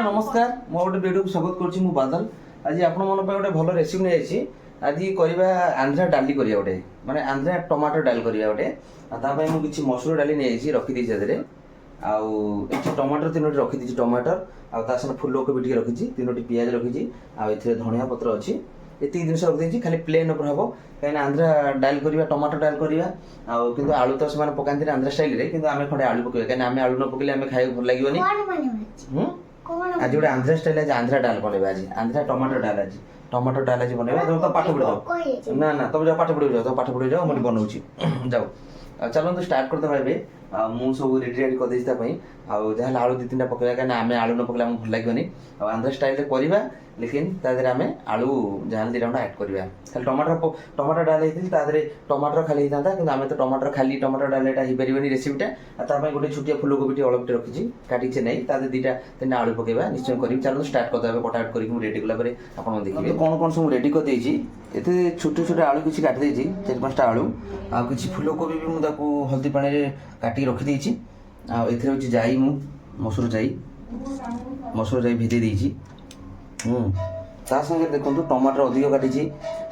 नमस्कार मो गोटे वीडियो को स्वागत करुँच मु बादल आज आपण मन गोटे भल रेसिपी नहीं जाइए आज करवा आंध्रा डाली करिया गोटे माने आंध्रा टमाटो डाल करिया गोटे तापाई मु किछि मसूर डाली नहीं जाइए रखी देछि आदरे आउ एठी टमाटर तीनोटी रखी देछि टमाटर आ ता सने फूलकोबी टिके रखिछि तीनोटी पियाज रखिछि आ एथिरे धनिया पत्र अछि एति जिनिस रख देछि खाली प्लेन ऊपर हबो काइन आंध्रा डाल करिया टमाटो डाल करिया आ किंतु आलू तो समान पकांती आंध्रा स्टाइल रे किंतु आमे खडे आलू पकइया काइन आमे आलू न पकइले आमे खाइ भल लागियोनी आज गोटे आंध्रा स्टाइल आज आंध्रा डाल बनेबा आज आंध्रा टमाटो डाल आज टमाटो डाल आज बनेबा तो पाठ पढ़ जाओ ना ना तुम जाओ पाठ पढ़ जाओ तो पाठ पढ़ जाओ मैं बनाऊची जाओ चलो स्टार्ट करते भाई मु सब रेडी रेडी कर देता पई जहाँ आलू दी तीन पकड़ा कहीं आम आलू न पकड़े आमको भल लगे आंध्रा स्टाइल करवा लेकिन तादेह आम आलू जहाँ दी टाइम ऐड करवा खाली टमाटर डाल होती टमाटर खाली होता कि आम तो टमाटर खाली टमाटर डाल हो पारे रेसीपीटा गोटे छुटिया फूलकोबी अलग रखी काटिचे नहीं तादेह दीटा तीन आलू पकेबा निश्चय करी चलो स्टार्ट करदे कटाकट कर रेडी कलापर आप देखिए कौन कौन सब रेडी कर ये छोटे छोटे आलू किसी काटी चार पाँचटा आलू आ कि फूलकोबी भी मुझे हल्दी पानी काटिक रखी आउ जाई मसूर जाई भिजे देइछि ता संगे देखो टमाटर अधिक काटी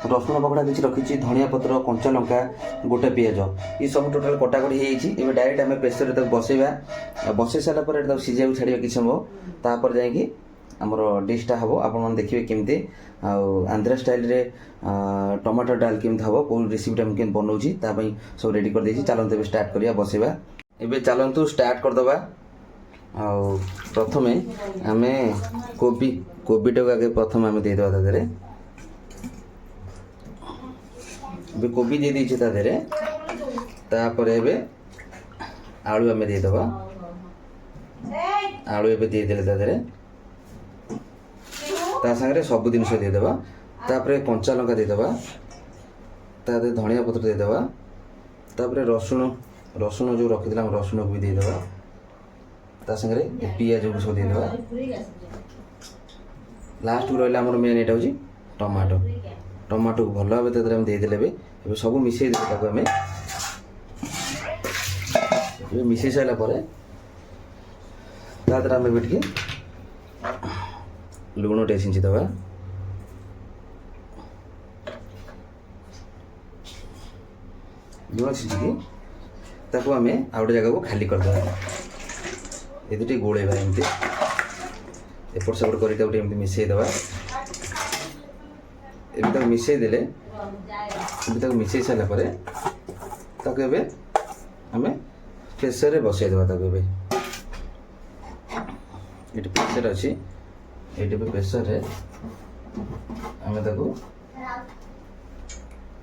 रसुण पकड़ा किसी रखी धनिया पत्र कंचा लंका गोटे पियाज ये सब टोटाल कटाकटी हो डायरेक्ट आम प्रेसर बसैबा बसई सारापर सीझा छाड़ा किसी समय तापर जाकि आमर डिशटा हम आप देखिए केमती आंध्रा स्टाइल रे टमाटर डाल केमती हम कौ रेसीपीटा मुझे बनाऊँगी सब रेडी कर देछि चलते स्टार्ट करिया बसैबा एबे चलतु स्टार्ट करदबा प्रथमे आमे कोबीटा आगे प्रथम आम देदेवा तादेह कोबी दे देछे तादेह तापर एबे आलू आमे देदेवा आलू एबे दे देले तादेह ता संगे सब जिनिस देदेवा तापर कंचा लंका देदेवा तादेह धनिया पत्र देदेवा तापर रसुण जो रखी रसुण को भी देदेवा ता संगे पियाज को सब देदेवा लास्ट को रहा मेन यहाँ हूँ टमाटो को भल भाव तादेह देदेले भी सब मिसई देते आम मिसई सारापर तादेह आम टे लुण टे छींचीदवा लुण छींचिकी ताको आम आ गोटे जगह को खाली करदे ये गोलेबा एमती एपट सेपट कर मिसईदे ये मिसई देले मिसई सारापर आम प्रेसर बसईदे ये प्रेसर अच्छी ये प्रेसर आम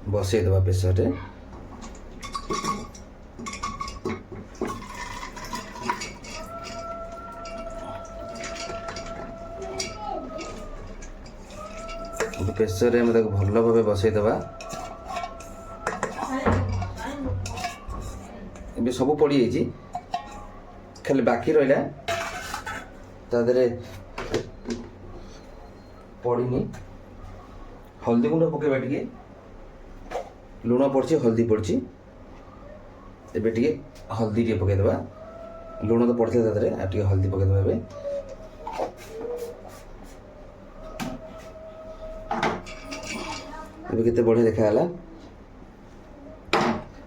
बसईदे प्रेसर प्रेसर में भल भाव बसईदे ये सब पड़ जाइए खाली बाकी रहा तादेह पड़नी हल्दी गुंड पकेबा टे लुण पड़ी हल्दी पड़ी एबे टे हल्दी टे पकईदे लुण तो पड़ता तादेह टे हल्दी पकईदे ए केते बढ़िया देखाला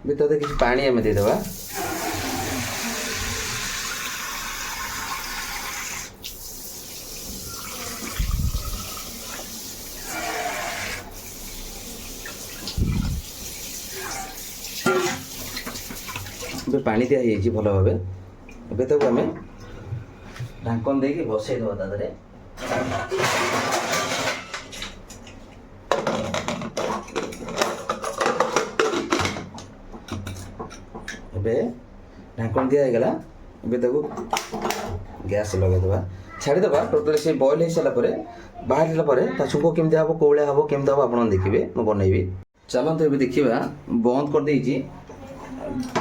तादेह किसी पानी आम देदेवा पानी दिया भल भाव एबे आम ढांकन देकी बसईदे तादेह ढांकन दिगला गैस लगेदे छाड़ीदे टोटाल से बॉयल हो सारापर बाहर छुंक केमती हम कौलिया हम केमती हम आप देखिए मैं बनइबी चलते ये देखा बंद कर देगी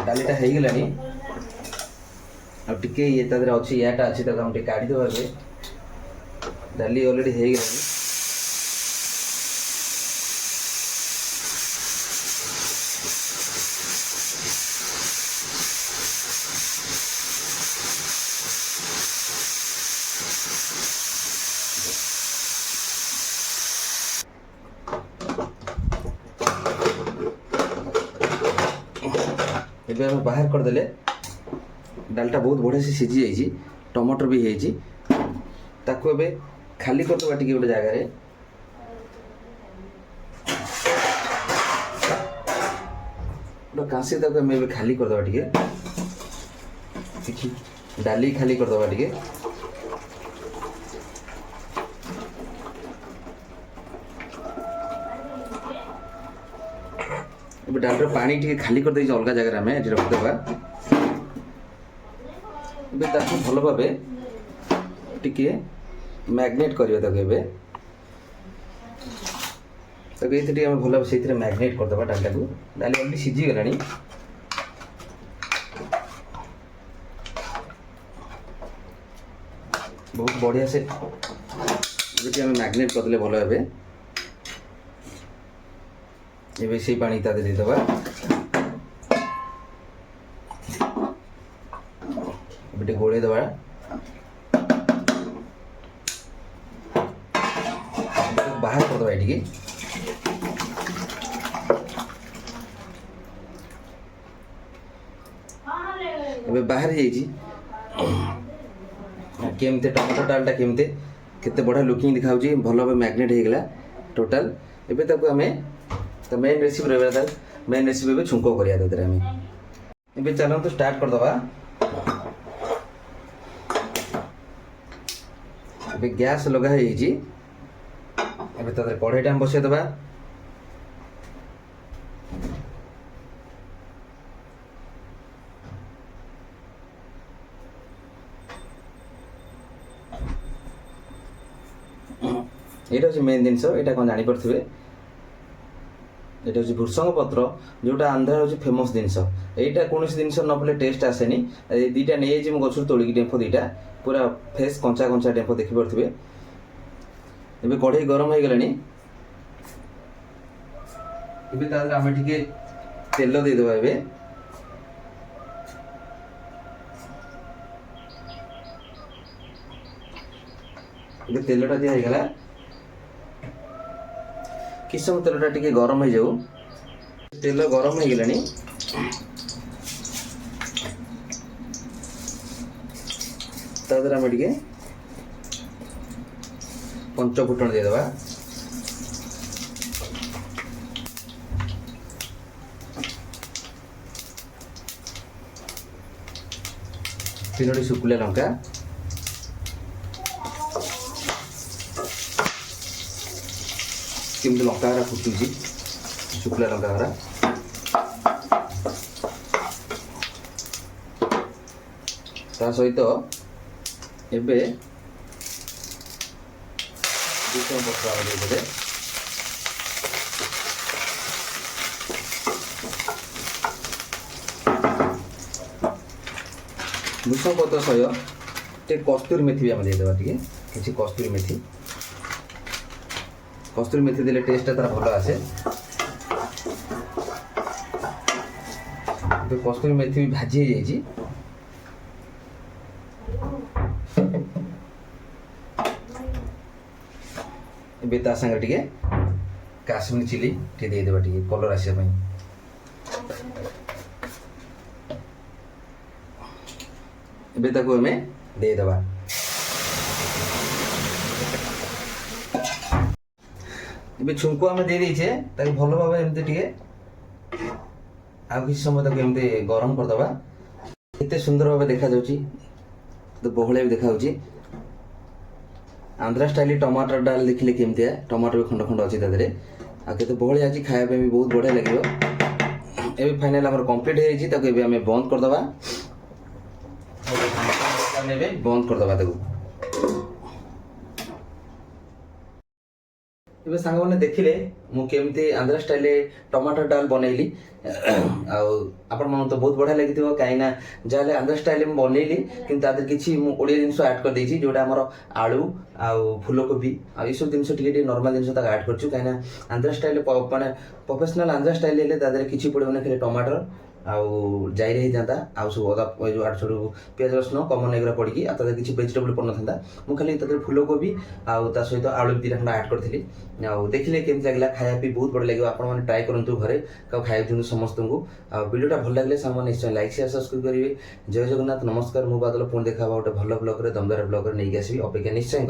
डालीटा हो गलानी टे ये अच्छी याटा अच्छी काढ़ीदेवा डाली अलरेडी हो गलानी ଏବେ ଆମେ ବାହାର କରିଦେଲେ ଡାଲଟା ବହୁତ ବଢ଼ିଆ ସେ ସିଝି ଯାଇଛି, ଟମାଟର ବି ହେଇଛି। ତାକୁ ଏବେ ଖାଲି କରିଦେବା ଟିକେ ଗୋଟେ ଜାଗାରେ। ଗୋଟେ କାଂସି ତାକୁ ଆମେ ଏବେ ଖାଲି କରିଦେବା ଟିକେ, କିଛି ଡାଲି ଖାଲି କରିଦେବା ଟିକେ। ଏବେ ଡାଲିର ପାଣି ଟିକେ ଖାଲି କରିଦେଇଛି ଅଲଗା ଜାଗାରେ ଆମେ ଏଠି ରଖିଦେବା। ଏବେ ତାକୁ ଭଲ ଭାବେ ଟିକେ ମ୍ୟାଗ୍ନେଟ୍ କରିବା ତାକୁ। ଏବେ ତାକୁ ଏଇଥିରେ ଟିକେ ଆମେ ଭଲ ଭାବେ ସେଇଥିରେ ମ୍ୟାଗ୍ନେଟ୍ କରିଦେବା ଡାଲିଟାକୁ। ଡାଲି ଅଲରେଡ଼ି ସିଝିଗଲାଣି। ବହୁତ ବଢ଼ିଆ ସେ ଏଠି ଆମେ ମ୍ୟାଗ୍ନେଟ୍ କରିଦେଲେ ଭଲ ଭାବେ। ଏବେ ସେଇ ପାଣି ତା ଦେହରେ ଦେଇଦେବା। ଏବେ ଟିକେ ଗୋଳେଇ ଦେବା। ବାହାର କରିଦେବା ଏଠିକି। ଏବେ ବାହାରି ଯାଇଛି। କେମିତି ଟମାଟୋ ଡାଲଟା କେତେ ବଢ଼ିଆ ଲୁକିଂ ଦେଖାଯାଉଛି, ଭଲ ଭାବେ ମ୍ୟାଗ୍ନେଟ୍ ହେଇଗଲା ଟୋଟାଲ। ଏବେ ତାକୁ ଆମେ ମେନ୍ ରେସିପି ରହିବା, ତାର ମେନ୍ ରେସିପି ଏବେ ଛୁଙ୍କ କରିବା ତା ଦେହରେ ଆମେ। ଏବେ ଚାଲନ୍ତୁ ଷ୍ଟାର୍ଟ କରିଦେବା। ଏବେ ଗ୍ୟାସ୍ ଲଗା ହେଇଯାଇଛି। ଏବେ ତା ଦେହରେ କଢ଼େଇଟା ଆମେ ବସେଇଦେବା। এইটা হচ্ছে মেন জিনিস, এটা କ'ଣ ଜାଣିପାରୁଥିବେ, এটা হচ্ছে ଭୃଷଙ୍ଗ ପତ୍ର, ଯେଉଁଟା ଆନ୍ଧ୍ରାର ହେଉଛି ଫେମସ୍ ଜିନିଷ। ଏଇଟା କୌଣସି ଜିନିଷ ନ ପଡ଼ିଲେ ଟେଷ୍ଟ ଆସେନି। ଏଇ ଦୁଇଟା ନେଇଯାଇଛି ମୁଁ ଗଛରୁ ତୋଳିକି, ଡେମ୍ଫ ଦୁଇଟା ପୁରା ଫ୍ରେଶ୍ କଞ୍ଚା କଞ୍ଚା ଡେମ୍ଫ ଦେଖିପାରୁଥିବେ। ଏବେ କଢ଼େଇ ଗରମ ହେଇଗଲାଣି। ଏବେ ତା ଦେହରେ ଆମେ ଟିକେ ତେଲ ଦେଇଦେବା। ଏବେ ତେଲଟା ଦିଆ ହେଇଗଲା। କିଛି ସମୟ ତେଲଟା ଟିକେ ଗରମ ହେଇଯାଉ। ତେଲ ଗରମ ହେଇଗଲାଣି। ତା ଦେହରେ ଆମେ ଟିକେ ପଞ୍ଚ ଫୁଟଣ ଦେଇଦେବା। ତିନୋଟି ଶୁଖିଲା ଲଙ୍କା, କେମିତି ଲଙ୍କା ଗୁରା ଫୁଟୁଛି, ଶୁଖିଲା ଲଙ୍କା ଗୁରା। ତା ସହିତ ଏବେ ଭୃଷଙ୍ଗ ପତ୍ର ଆମେ ଦେଇଦେବେ। ଭୃଷଙ୍ଗ ପତ୍ର ସହିତ ଟିକେ କସ୍ତୁରୀ ମେଥି ବି ଆମେ ଦେଇଦେବା। ଟିକେ କିଛି କସ୍ତୁରୀ ମେଥି ଦେଲେ ଟେଷ୍ଟଟା ତାର ଭଲ ଆସେ। ଏବେ କସ୍ତୁରୀ ମେଥି ବି ଭାଜି ହେଇଯାଇଛି। ଏବେ ତା ସାଙ୍ଗରେ ଟିକେ କାଶ୍ମୀର ଚିଲି ଟିକେ ଦେଇଦେବା, ଟିକେ କଲର ଆସିବା ପାଇଁ। ଏବେ ତାକୁ ଆମେ ଦେଇଦେବା। ଏବେ ଛୁଙ୍କ ଆମେ ଦେଇ ଦେଇଛେ, ତାକୁ ଭଲ ଭାବେ ଏମିତି ଟିକେ ଆଉ କିଛି ସମୟ ତାକୁ ଏମିତି ଗରମ କରିଦେବା। କେତେ ସୁନ୍ଦର ଭାବେ ଦେଖାଯାଉଛି, ବହଳିଆ ବି ଦେଖାଯାଉଛି। आंध्रा स्टाइल टमाटर डाल देखिले केमतिया टमाटर भी खंड खंड अच्छी तादरे आ केते बहलिया अछि खाया पे भी बहुत बढ़िया लागियो। एबे फाइनल हमर कंप्लीट हे जी ताको एबे हमें बंद कर दबा। एबे बंद कर दबा ताको। एबे सांग माने देखिले मु केमती आंध्रा स्टाइल टमाटर डाल बनैली आपण मन तो बहुत बढ़िया लगिथिबो काइना जाले आंध्रा स्टाइल में बनैली किंतु आदर किछि मु ओडिया जिंस ऐड कर देछि जोटा हमर आलू आ फूलकोबी आ ई सब जिंस टिके नॉर्मल जिंस तक ऐड करछु काइना आंध्रा स्टाइल माने प्रोफेशनल आंध्रा स्टाइल ले तादर किछि पड़िबो ना खाली टमाटर ଆଉ ଜାଇରେ ହେଇଥାନ୍ତା ଆଉ ସବୁ ଅଦା ଏ ଯେଉଁ ଆଡ଼ ଛୋଟ ପିଆଜ ରସୁଣ କମନ୍ ଏଗୁରା ପଡ଼ିକି ଆଉ ତା ଦେହରେ କିଛି ଭେଜିଟେବୁଲ୍ ପଡ଼ିନଥାନ୍ତା। ମୁଁ ଖାଲି ତା ଦେହରେ ଫୁଲକୋବି ଆଉ ତା ସହିତ ଆଳୁ ଦୁଇଟା ଖଣ୍ଡ ଆଡ଼୍ କରିଥିଲି। ଆଉ ଦେଖିଲେ କେମିତି ଲାଗିଲା, ଖାଇବା ପାଇଁ ବହୁତ ବଢ଼ିଆ ଲାଗିବ। ଆପଣମାନେ ଟ୍ରାଏ କରନ୍ତୁ ଘରେ, ଆଉ ଖାଇବାକୁ ଦିଅନ୍ତୁ ସମସ୍ତଙ୍କୁ। ଆଉ ଭିଡ଼ିଓଟା ଭଲ ଲାଗିଲେ ସାଙ୍ଗମାନେ ନିଶ୍ଚୟ ଲାଇକ୍ ସେୟାର ସବସ୍କ୍ରାଇବ୍ କରିବେ। ଜୟ ଜଗନ୍ନାଥ, ନମସ୍କାର। ମୁଁ ବାଦଲ, ପୁଣି ଦେଖା ହବା ଗୋଟେ ଭଲ ବ୍ଲଗ୍ରେ, ଦମଦାର ବ୍ଲଗ୍ରେ ନେଇକି ଆସିବି। ଅପେକ୍ଷା ନିଶ୍ଚୟ